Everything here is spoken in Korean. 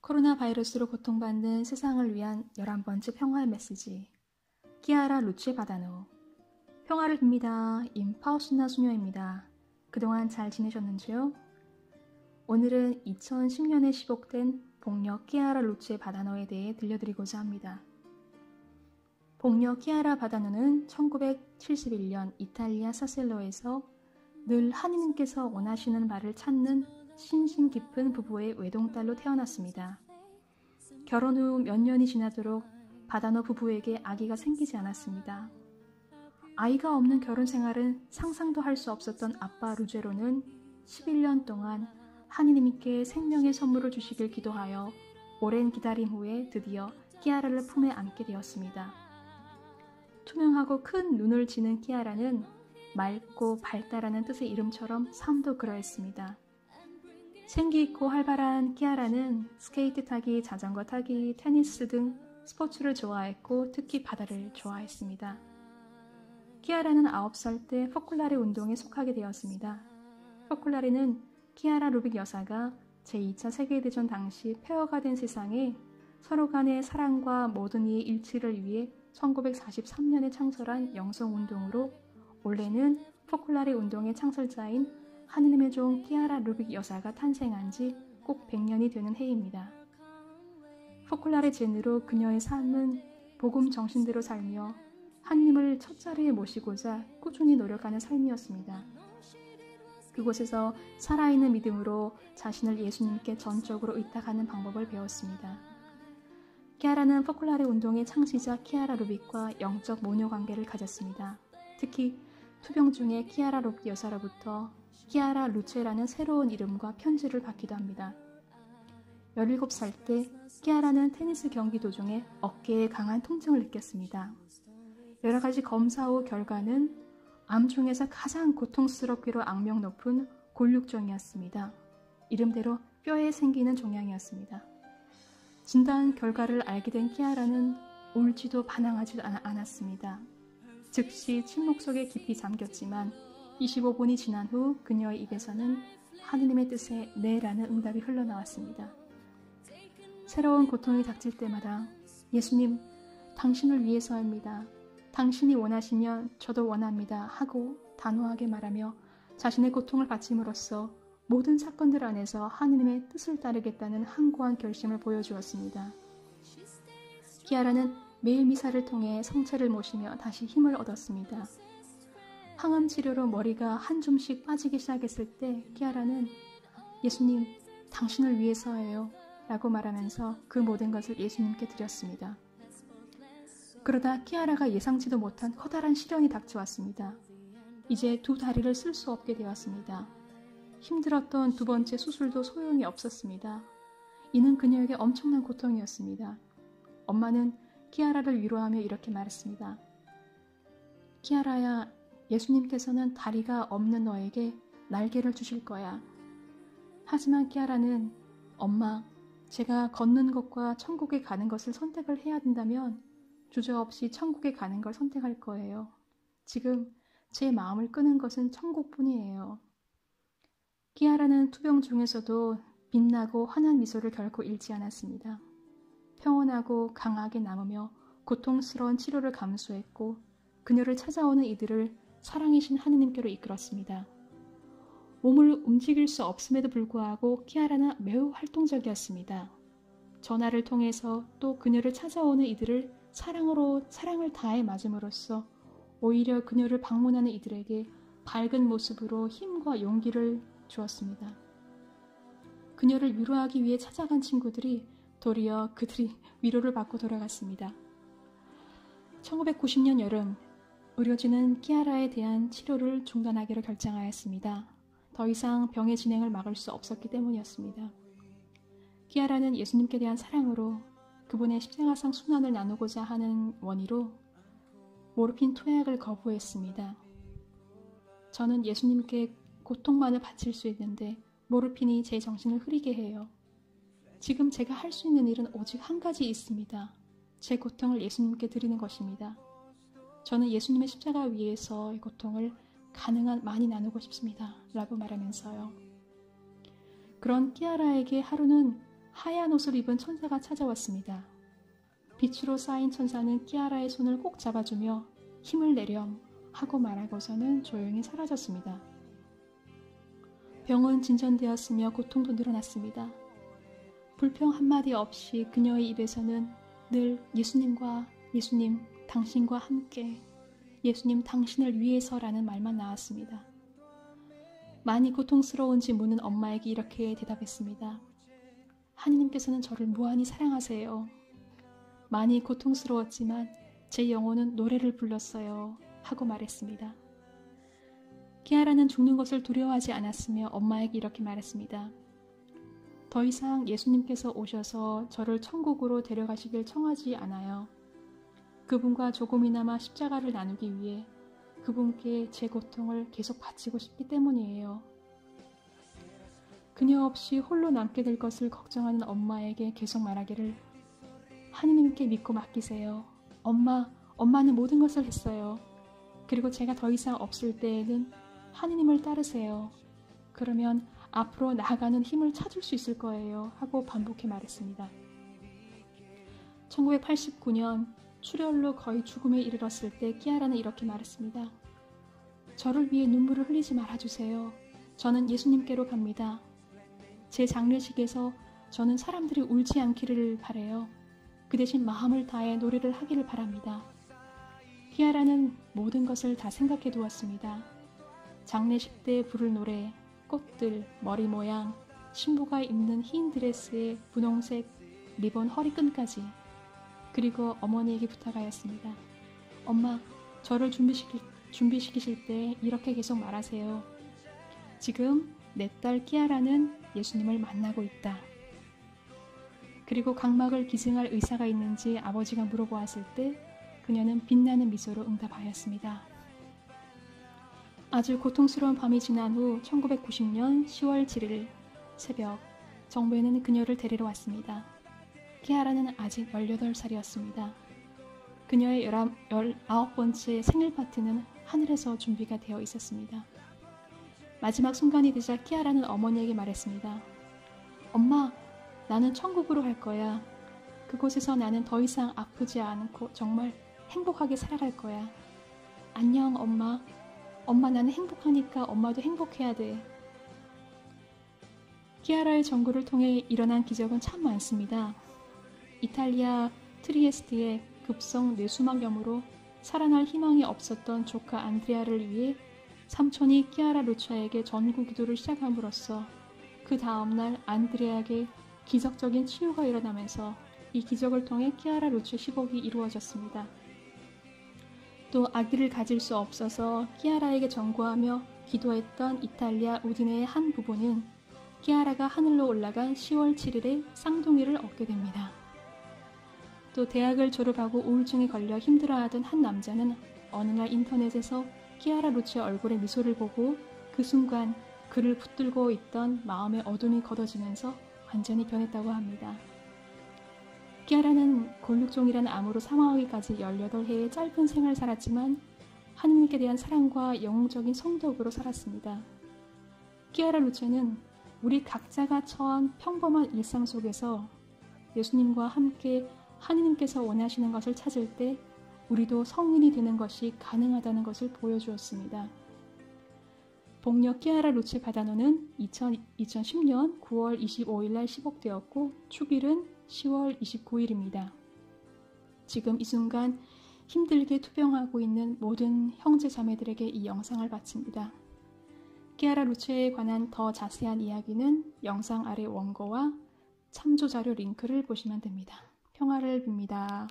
코로나 바이러스로 고통받는 세상을 위한 11번째 평화의 메시지. 키아라 루치 바다노. 평화를 빕니다. 임파우스나 수녀입니다. 그동안 잘 지내셨는지요? 오늘은 2010년에 시곡된 복녀 키아라 루치 바다노에 대해 들려드리고자 합니다. 복녀 키아라 바다노는 1971년 이탈리아 사셀로에서 늘 하느님께서 원하시는 바를 찾는 신심 깊은 부부의 외동딸로 태어났습니다. 결혼 후 몇 년이 지나도록 바다노 부부에게 아기가 생기지 않았습니다. 아이가 없는 결혼 생활은 상상도 할 수 없었던 아빠 루제로는 11년 동안 하느님께 생명의 선물을 주시길 기도하여 오랜 기다림 후에 드디어 키아라를 품에 안게 되었습니다. 투명하고 큰 눈을 지닌 키아라는 맑고 밝다라는 뜻의 이름처럼 삶도 그러했습니다. 생기 있고 활발한 키아라는 스케이트 타기, 자전거 타기, 테니스 등 스포츠를 좋아했고 특히 바다를 좋아했습니다. 키아라는 9살 때 포클라레 운동에 속하게 되었습니다. 포클라레는 키아라 루빅 여사가 제2차 세계대전 당시 폐허가 된 세상에 서로 간의 사랑과 모든 이의 일치를 위해 1943년에 창설한 영성운동으로 원래는 포클라레 운동의 창설자인 하느님의 종 키아라 루빅 여사가 탄생한 지 꼭 100년이 되는 해입니다. 포클라레 젠으로 그녀의 삶은 복음 정신대로 살며 하느님을 첫 자리에 모시고자 꾸준히 노력하는 삶이었습니다. 그곳에서 살아있는 믿음으로 자신을 예수님께 전적으로 의탁하는 방법을 배웠습니다. 키아라는 포클라레 운동의 창시자 키아라 루빅과 영적 모녀 관계를 가졌습니다. 특히 투병 중에 키아라 루빅 여사로부터 키아라 루체라는 새로운 이름과 편지를 받기도 합니다. 17살 때 키아라는 테니스 경기 도중에 어깨에 강한 통증을 느꼈습니다. 여러 가지 검사 후 결과는 암 중에서 가장 고통스럽기로 악명 높은 골육종이었습니다. 이름대로 뼈에 생기는 종양이었습니다. 진단 결과를 알게 된 키아라는 울지도 반항하지도 않았습니다. 즉시 침묵 속에 깊이 잠겼지만 25분이 지난 후 그녀의 입에서는 하느님의 뜻에 네라는 응답이 흘러나왔습니다. 새로운 고통이 닥칠 때마다 예수님, 당신을 위해서입니다. 당신이 원하시면 저도 원합니다 하고 단호하게 말하며 자신의 고통을 바침으로써 모든 사건들 안에서 하느님의 뜻을 따르겠다는 항고한 결심을 보여주었습니다. 키아라는 매일 미사를 통해 성체를 모시며 다시 힘을 얻었습니다. 항암 치료로 머리가 한 줌씩 빠지기 시작했을 때 키아라는 예수님, 당신을 위해서예요 라고 말하면서 그 모든 것을 예수님께 드렸습니다. 그러다 키아라가 예상치도 못한 커다란 시련이 닥쳐왔습니다. 이제 두 다리를 쓸 수 없게 되었습니다. 힘들었던 두 번째 수술도 소용이 없었습니다. 이는 그녀에게 엄청난 고통이었습니다. 엄마는 키아라를 위로하며 이렇게 말했습니다. 키아라야, 예수님께서는 다리가 없는 너에게 날개를 주실 거야. 하지만 키아라는 엄마, 제가 걷는 것과 천국에 가는 것을 선택을 해야 된다면 주저없이 천국에 가는 걸 선택할 거예요. 지금 제 마음을 끄는 것은 천국뿐이에요. 키아라는 투병 중에서도 빛나고 환한 미소를 결코 잃지 않았습니다. 평온하고 강하게 남으며 고통스러운 치료를 감수했고 그녀를 찾아오는 이들을 사랑이신 하느님께로 이끌었습니다. 몸을 움직일 수 없음에도 불구하고 키아라는 매우 활동적이었습니다. 전화를 통해서 또 그녀를 찾아오는 이들을 사랑을 다해 맞음으로써 오히려 그녀를 방문하는 이들에게 밝은 모습으로 힘과 용기를 주었습니다. 그녀를 위로하기 위해 찾아간 친구들이 도리어 그들이 위로를 받고 돌아갔습니다. 1990년 여름, 의료진은 키아라에 대한 치료를 중단하기로 결정하였습니다. 더 이상 병의 진행을 막을 수 없었기 때문이었습니다. 키아라는 예수님께 대한 사랑으로 그분의 십자가상 순환을 나누고자 하는 원의로 모르핀 투약을 거부했습니다. 저는 예수님께 고통만을 바칠 수 있는데 모르핀이 제 정신을 흐리게 해요. 지금 제가 할 수 있는 일은 오직 한 가지 있습니다. 제 고통을 예수님께 드리는 것입니다. 저는 예수님의 십자가 위에서의 고통을 가능한 많이 나누고 싶습니다. 라고 말하면서요. 그런 키아라에게 하루는 하얀 옷을 입은 천사가 찾아왔습니다. 빛으로 쌓인 천사는 키아라의 손을 꼭 잡아주며 힘을 내렴 하고 말하고서는 조용히 사라졌습니다. 병은 진전되었으며 고통도 늘어났습니다. 불평 한마디 없이 그녀의 입에서는 늘 예수님과 예수님 당신과 함께 예수님 당신을 위해서라는 말만 나왔습니다. 많이 고통스러운지 묻는 엄마에게 이렇게 대답했습니다. 하느님께서는 저를 무한히 사랑하세요. 많이 고통스러웠지만 제 영혼은 노래를 불렀어요 하고 말했습니다. 키아라는 죽는 것을 두려워하지 않았으며 엄마에게 이렇게 말했습니다. 더 이상 예수님께서 오셔서 저를 천국으로 데려가시길 청하지 않아요. 그분과 조금이나마 십자가를 나누기 위해 그분께 제 고통을 계속 바치고 싶기 때문이에요. 그녀 없이 홀로 남게 될 것을 걱정하는 엄마에게 계속 말하기를 하느님께 믿고 맡기세요. 엄마는 모든 것을 했어요. 그리고 제가 더 이상 없을 때에는 하느님을 따르세요. 그러면 앞으로 나아가는 힘을 찾을 수 있을 거예요. 하고 반복해 말했습니다. 1989년 출혈로 거의 죽음에 이르렀을 때 키아라는 이렇게 말했습니다. 저를 위해 눈물을 흘리지 말아주세요. 저는 예수님께로 갑니다. 제 장례식에서 저는 사람들이 울지 않기를 바라요. 그 대신 마음을 다해 노래를 하기를 바랍니다. 키아라는 모든 것을 다 생각해 두었습니다. 장례식 때 부를 노래, 꽃들, 머리 모양, 신부가 입는 흰 드레스에 분홍색 리본 허리끈까지, 그리고 어머니에게 부탁하였습니다. 엄마, 저를 준비시키실 때 이렇게 계속 말하세요. 지금 내 딸 키아라는 예수님을 만나고 있다. 그리고 각막을 기증할 의사가 있는지 아버지가 물어보았을 때 그녀는 빛나는 미소로 응답하였습니다. 아주 고통스러운 밤이 지난 후 1990년 10월 7일 새벽 정부에는 그녀를 데리러 왔습니다. 키아라는 아직 18살이었습니다. 그녀의 19번째 생일 파티는 하늘에서 준비가 되어 있었습니다. 마지막 순간이 되자 키아라는 어머니에게 말했습니다. 엄마, 나는 천국으로 갈 거야. 그곳에서 나는 더 이상 아프지 않고 정말 행복하게 살아갈 거야. 안녕, 엄마. 엄마, 나는 행복하니까 엄마도 행복해야 돼. 키아라의 전구를 통해 일어난 기적은 참 많습니다. 이탈리아 트리에스트의 급성 뇌수막염으로 살아날 희망이 없었던 조카 안드레아를 위해 삼촌이 키아라 루차에게 전구 기도를 시작함으로써 그 다음날 안드레아에게 기적적인 치유가 일어나면서 이 기적을 통해 키아라 루츠 10억이 이루어졌습니다. 또 아기를 가질 수 없어서 키아라에게 전구하며 기도했던 이탈리아 우디네의 한 부부는 키아라가 하늘로 올라간 10월 7일에 쌍둥이를 얻게 됩니다. 또 대학을 졸업하고 우울증에 걸려 힘들어하던 한 남자는 어느 날 인터넷에서 키아라 루츠의 얼굴에 미소를 보고 그 순간 그를 붙들고 있던 마음의 어둠이 걷어지면서 완전히 변했다고 합니다. 키아라는 골육종이라는 암으로 사망하기까지 18해의 짧은 생을 살았지만 하느님께 대한 사랑과 영웅적인 성덕으로 살았습니다. 키아라 루체는 우리 각자가 처한 평범한 일상 속에서 예수님과 함께 하느님께서 원하시는 것을 찾을 때 우리도 성인이 되는 것이 가능하다는 것을 보여주었습니다. 복녀 키아라 루체 바다노는 2010년 9월 25일 날 시복되었고 축일은 10월 29일입니다. 지금 이 순간 힘들게 투병하고 있는 모든 형제 자매들에게 이 영상을 바칩니다. 키아라 루체에 관한 더 자세한 이야기는 영상 아래 원고와 참조 자료 링크를 보시면 됩니다. 평화를 빕니다.